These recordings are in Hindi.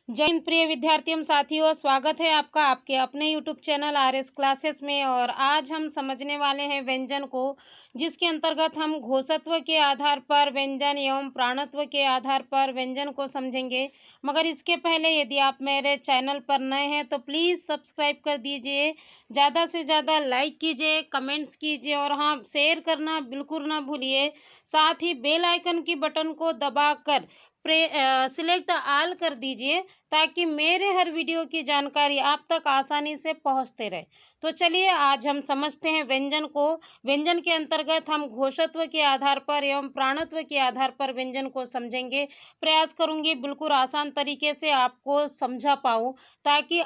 जय हिंद प्रिय विद्यार्थियों साथियों, स्वागत है आपका आपके अपने YouTube चैनल RS क्लासेस में। और आज हम समझने वाले हैं व्यंजन को, जिसके अंतर्गत हम घोषत्व के आधार पर व्यंजन एवं प्राणत्व के आधार पर व्यंजन को समझेंगे। मगर इसके पहले यदि आप मेरे चैनल पर नए हैं तो प्लीज़ सब्सक्राइब कर दीजिए, ज़्यादा से ज़्यादा लाइक कीजिए, कमेंट्स कीजिए और हाँ, शेयर करना बिल्कुल ना भूलिए। साथ ही बेल आइकन की बटन को दबाकर सिलेक्ट ऑल कर दीजिए, ताकि मेरे हर वीडियो की जानकारी आप तक आसानी से पहुंचते रहे। तो चलिए आज हम समझते हैं व्यंजन को। व्यंजन के अंतर्गत हम घोषत्व के आधार पर एवं प्राणत्व के आधार पर व्यंजन को समझेंगे। प्रयास करूंगी बिल्कुल आसान तरीके से आपको समझा पाऊँ, ताकि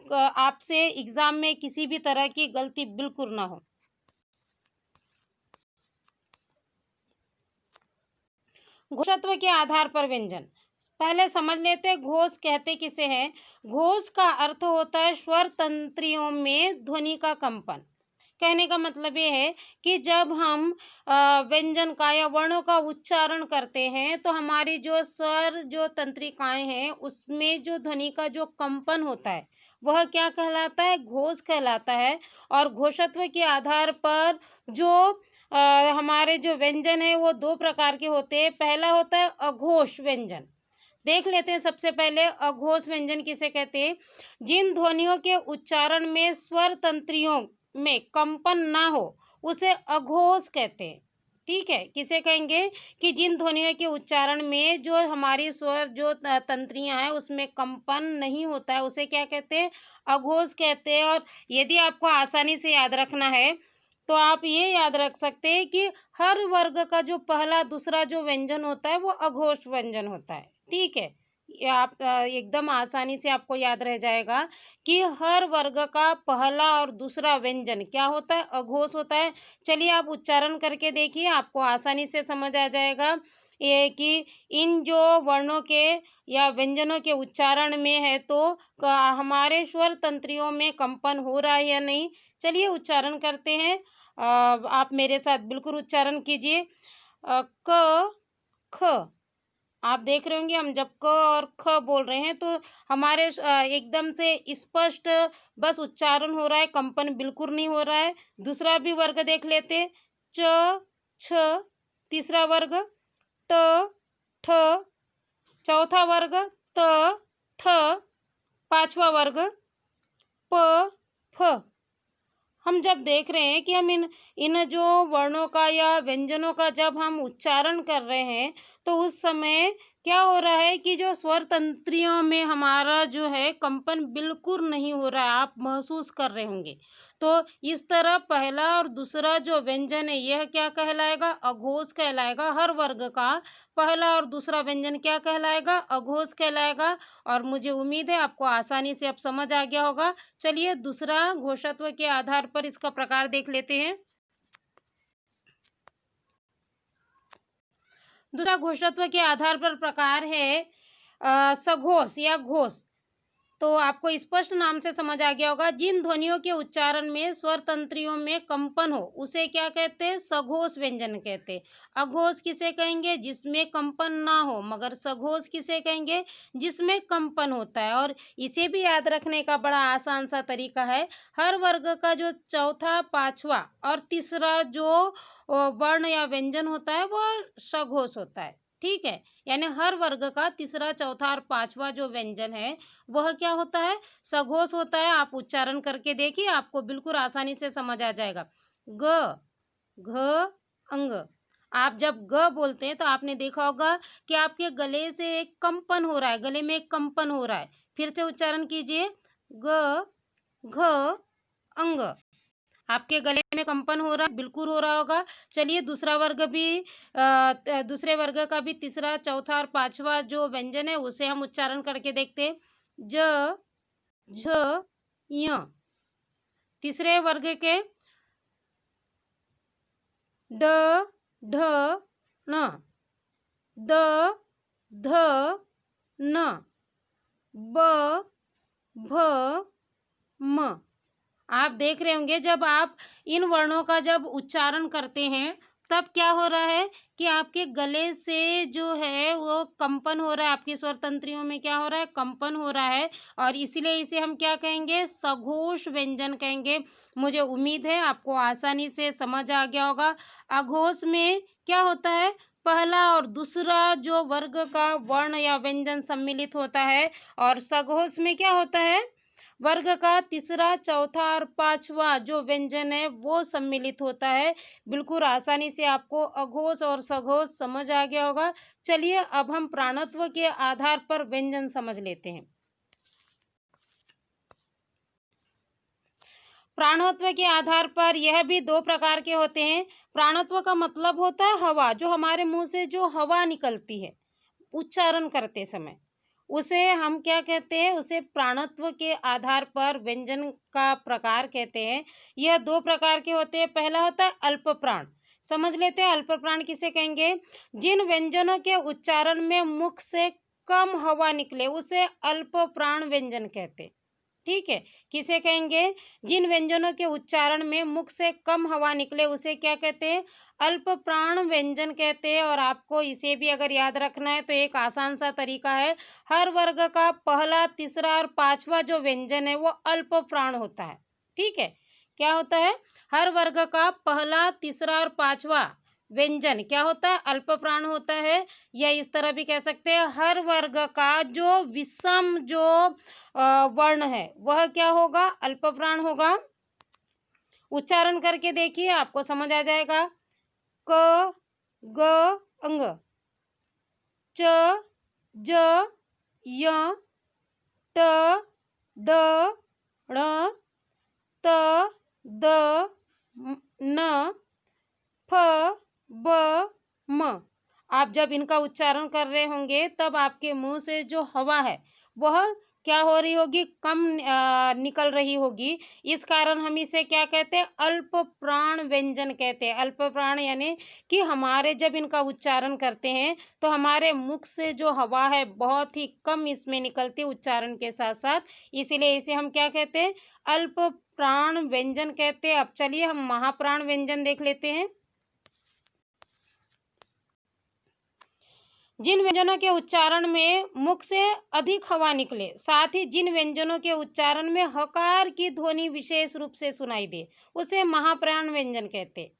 आपसे एग्जाम में किसी भी तरह की गलती बिल्कुल ना हो। घोषत्व के आधार पर व्यंजन पहले समझ लेते हैं। घोष कहते किसे हैं? घोष का अर्थ होता है स्वर तंत्रियों में ध्वनि का कंपन। कहने का मतलब ये है कि जब हम व्यंजन का या वर्णों का उच्चारण करते हैं तो हमारी जो स्वर जो तंत्रिकाएं हैं उसमें जो ध्वनि का जो कंपन होता है वह क्या कहलाता है? घोष कहलाता है। और घोषत्व के आधार पर जो हमारे जो व्यंजन है वो दो प्रकार के होते हैं। पहला होता है अघोष व्यंजन। देख लेते हैं सबसे पहले अघोष व्यंजन किसे कहते हैं? जिन ध्वनियों के उच्चारण में स्वर तंत्रियों में कंपन ना हो उसे अघोष कहते हैं। ठीक है, किसे कहेंगे? कि जिन ध्वनियों के उच्चारण में जो हमारी स्वर जो तंत्रियां हैं उसमें कंपन नहीं होता है उसे क्या कहते हैं? अघोष कहते हैं। और यदि आपको आसानी से याद रखना है तो आप ये याद रख सकते हैं कि हर वर्ग का जो पहला दूसरा जो व्यंजन होता है वो अघोष व्यंजन होता है। ठीक है, ये आप एकदम आसानी से आपको याद रह जाएगा कि हर वर्ग का पहला और दूसरा व्यंजन क्या होता है? अघोष होता है। चलिए आप उच्चारण करके देखिए, आपको आसानी से समझ आ जाएगा ये कि इन जो वर्णों के या व्यंजनों के उच्चारण में है तो हमारे स्वर तंत्रियों में कंपन हो रहा है या नहीं। चलिए उच्चारण करते हैं। आप मेरे साथ बिल्कुल उच्चारण कीजिए। क ख। आप देख रहे होंगे हम जब क और ख बोल रहे हैं तो हमारे एकदम से स्पष्ट बस उच्चारण हो रहा है, कंपन बिल्कुल नहीं हो रहा है। दूसरा भी वर्ग देख लेते। च छ। तीसरा वर्ग ट ठ। चौथा वर्ग त थ। पांचवा वर्ग प फ। हम जब देख रहे हैं कि हम इन इन जो वर्णों का या व्यंजनों का जब हम उच्चारण कर रहे हैं तो उस समय क्या हो रहा है कि जो स्वर तंत्रियों में हमारा जो है कंपन बिल्कुल नहीं हो रहा है, आप महसूस कर रहे होंगे। तो इस तरह पहला और दूसरा जो व्यंजन है यह क्या कहलाएगा? अघोष कहलाएगा। हर वर्ग का पहला और दूसरा व्यंजन क्या कहलाएगा? अघोष कहलाएगा। और मुझे उम्मीद है आपको आसानी से अब समझ आ गया होगा। चलिए दूसरा घोषत्व के आधार पर इसका प्रकार देख लेते हैं। दूसरा घोषत्व के आधार पर प्रकार है सघोष या घोष। तो आपको स्पष्ट नाम से समझ आ गया होगा। जिन ध्वनियों के उच्चारण में स्वर तंत्रियों में कंपन हो उसे क्या कहते हैं? सघोष व्यंजन कहते हैं। अघोष किसे कहेंगे? जिसमें कंपन ना हो। मगर सघोष किसे कहेंगे? जिसमें कंपन होता है। और इसे भी याद रखने का बड़ा आसान सा तरीका है। हर वर्ग का जो चौथा, पांचवा और तीसरा जो वर्ण या व्यंजन होता है वह सघोष होता है। ठीक है, यानी हर वर्ग का तीसरा, चौथा और पांचवा जो व्यंजन है वह क्या होता है? सघोष होता है। आप उच्चारण करके देखिए, आपको बिल्कुल आसानी से समझ आ जाएगा। ग घ अंग। आप जब ग बोलते हैं तो आपने देखा होगा कि आपके गले से एक कंपन हो रहा है, गले में एक कंपन हो रहा है। फिर से उच्चारण कीजिए। ग घ अंग। आपके गले में कंपन हो रहा है, बिल्कुल हो रहा होगा। चलिए दूसरा वर्ग भी दूसरे वर्ग का भी तीसरा, चौथा और पांचवा जो व्यंजन है उसे हम उच्चारण करके देखते हैं। ज झ य। तीसरे वर्ग के ड ढ न। द ध न। ब भ म। आप देख रहे होंगे जब आप इन वर्णों का जब उच्चारण करते हैं तब क्या हो रहा है कि आपके गले से जो है वो कंपन हो रहा है, आपकी स्वर तंत्रियों में क्या हो रहा है, कंपन हो रहा है, और इसीलिए इसे हम क्या कहेंगे, सघोष व्यंजन कहेंगे। मुझे उम्मीद है आपको आसानी से समझ आ गया होगा। अघोष में क्या होता है, पहला और दूसरा जो वर्ग का वर्ण या व्यंजन सम्मिलित होता है, और सघोष में क्या होता है, वर्ग का तीसरा, चौथा और पांचवा जो व्यंजन है वो सम्मिलित होता है। बिल्कुल आसानी से आपको अघोष और सघोष समझ आ गया होगा। चलिए अब हम प्राणत्व के आधार पर व्यंजन समझ लेते हैं। प्राणत्व के आधार पर यह भी दो प्रकार के होते हैं। प्राणत्व का मतलब होता है हवा, जो हमारे मुंह से जो हवा निकलती है उच्चारण करते समय, उसे हम क्या कहते हैं, उसे प्राणत्व के आधार पर व्यंजन का प्रकार कहते हैं। यह दो प्रकार के होते हैं। पहला होता है अल्प प्राण। समझ लेते हैं अल्प प्राण किसे कहेंगे, जिन व्यंजनों के उच्चारण में मुख से कम हवा निकले उसे अल्प प्राण व्यंजन कहते हैं। ठीक है, किसे कहेंगे, जिन व्यंजनों के उच्चारण में मुख से कम हवा निकले उसे क्या कहते हैं, अल्प प्राण व्यंजन कहते हैं। और आपको इसे भी अगर याद रखना है तो एक आसान सा तरीका है, हर वर्ग का पहला, तीसरा और पांचवा जो व्यंजन है वो अल्प प्राण होता है। ठीक है, क्या होता है, हर वर्ग का पहला, तीसरा और पांचवा व्यंजन क्या होता है, अल्प प्राण होता है। या इस तरह भी कह सकते हैं, हर वर्ग का जो विषम जो वर्ण है वह क्या होगा, अल्प प्राण होगा। उच्चारण करके देखिए, आपको समझ आ जाएगा। क, ग, अंग, च, ज, य, ट, ड, ण, त, द, न, फ, ब, म। आप जब इनका उच्चारण कर रहे होंगे तब आपके मुंह से जो हवा है वह क्या हो रही होगी, कम निकल रही होगी। इस कारण हम इसे क्या कहते हैं, अल्प प्राण व्यंजन कहते हैं। अल्प प्राण यानी कि हमारे जब इनका उच्चारण करते हैं तो हमारे मुख से जो हवा है बहुत ही कम इसमें निकलती है उच्चारण के साथ साथ, इसीलिए इसे हम क्या कहते हैं, अल्प प्राण व्यंजन कहते हैं। अब चलिए हम महाप्राण व्यंजन देख लेते हैं। जिन व्यंजनों के उच्चारण में मुख से अधिक हवा निकले, साथ ही जिन व्यंजनों के उच्चारण में हकार की ध्वनि विशेष रूप से सुनाई दे उसे महाप्राण व्यंजन कहते हैं।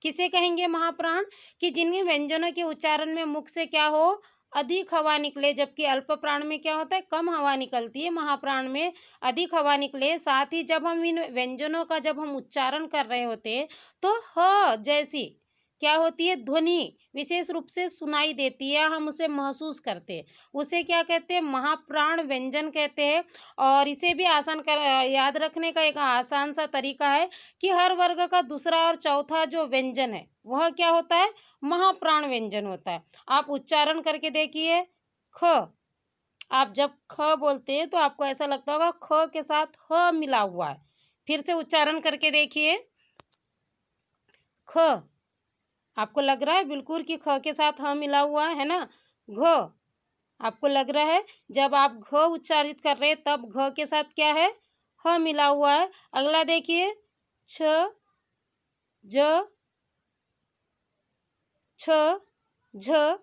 किसे कहेंगे महाप्राण, कि जिन व्यंजनों के उच्चारण में मुख से क्या हो, अधिक हवा निकले, जबकि अल्प प्राण में क्या होता है, कम हवा निकलती है, महाप्राण में अधिक हवा निकले। साथ ही जब हम इन व्यंजनों का जब हम उच्चारण कर रहे होते हैं तो ह जैसी क्या होती है, ध्वनि विशेष रूप से सुनाई देती है, हम उसे महसूस करते हैं, उसे क्या कहते हैं, महाप्राण व्यंजन कहते हैं। और इसे भी आसान कर याद रखने का एक आसान सा तरीका है कि हर वर्ग का दूसरा और चौथा जो व्यंजन है वह क्या होता है, महाप्राण व्यंजन होता है। आप उच्चारण करके देखिए, ख, आप जब ख बोलते हैं तो आपको ऐसा लगता होगा ख के साथ ह मिला हुआ है। फिर से उच्चारण करके देखिए, ख, आपको लग रहा है बिल्कुल कि ख के साथ ह मिला हुआ है ना। घ, आपको लग रहा है जब आप घ उच्चारित कर रहे हैं तब घ के साथ क्या है, ह मिला हुआ है। अगला देखिए, छ, ज, छ, झ,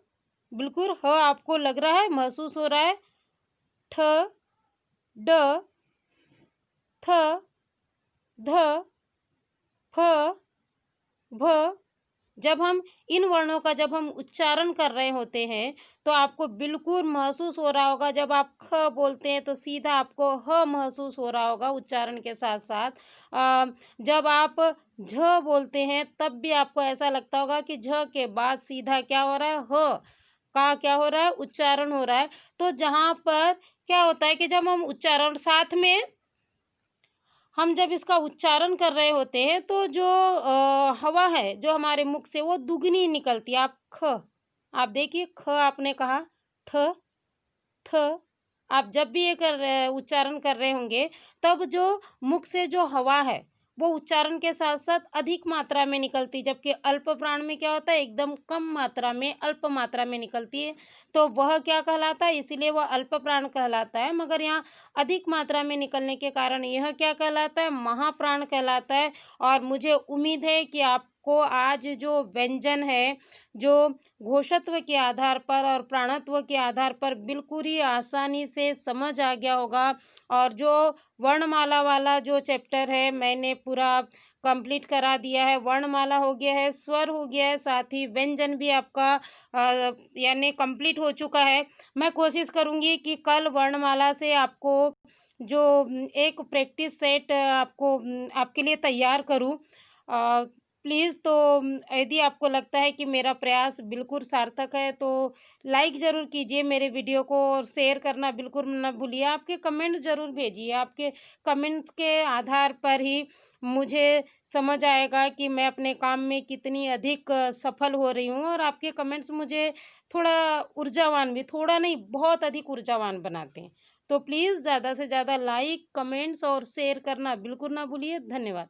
बिल्कुल ह आपको लग रहा है, महसूस हो रहा है। ठ, ड, थ, ध, फ, भ। जब हम इन वर्णों का जब हम उच्चारण कर रहे होते हैं तो आपको बिल्कुल महसूस हो रहा होगा, जब आप ख बोलते हैं तो सीधा आपको ह महसूस हो रहा होगा उच्चारण के साथ साथ। जब आप झ बोलते हैं तब भी आपको ऐसा लगता होगा कि झ के बाद सीधा क्या हो रहा है, ह का क्या हो रहा है, उच्चारण हो रहा है। तो जहाँ पर क्या होता है कि जब हम उच्चारण साथ में हम जब इसका उच्चारण कर रहे होते हैं तो जो हवा है जो हमारे मुख से वो दुगनी निकलती है। आप देखिए, ख आपने कहा, ठ, थ, आप जब भी ये उच्चारण कर रहे होंगे तब जो मुख से जो हवा है वो उच्चारण के साथ साथ अधिक मात्रा में निकलती, जबकि अल्प प्राण में क्या होता है, एकदम कम मात्रा में, अल्प मात्रा में निकलती है। तो वह क्या कहलाता है, इसीलिए वह अल्प प्राण कहलाता है। मगर यहाँ अधिक मात्रा में निकलने के कारण यह क्या कहलाता है, महाप्राण कहलाता है। और मुझे उम्मीद है कि आप आपको आज जो व्यंजन है, जो घोषत्व के आधार पर और प्राणत्व के आधार पर बिल्कुल ही आसानी से समझ आ गया होगा। और जो वर्णमाला वाला जो चैप्टर है, मैंने पूरा कंप्लीट करा दिया है। वर्णमाला हो गया है, स्वर हो गया है, साथ ही व्यंजन भी आपका यानी कंप्लीट हो चुका है। मैं कोशिश करूँगी कि कल वर्णमाला से आपको जो एक प्रैक्टिस सेट आपके लिए तैयार करूँ। प्लीज़ तो यदि आपको लगता है कि मेरा प्रयास बिल्कुल सार्थक है, तो लाइक ज़रूर कीजिए मेरे वीडियो को और शेयर करना बिल्कुल ना भूलिए। आपके कमेंट ज़रूर भेजिए, आपके कमेंट्स के आधार पर ही मुझे समझ आएगा कि मैं अपने काम में कितनी अधिक सफल हो रही हूँ। और आपके कमेंट्स मुझे थोड़ा ऊर्जावान भी, थोड़ा नहीं बहुत अधिक ऊर्जावान बनाते हैं। तो प्लीज़ ज़्यादा से ज़्यादा लाइक, कमेंट्स और शेयर करना बिल्कुल ना भूलिए। धन्यवाद।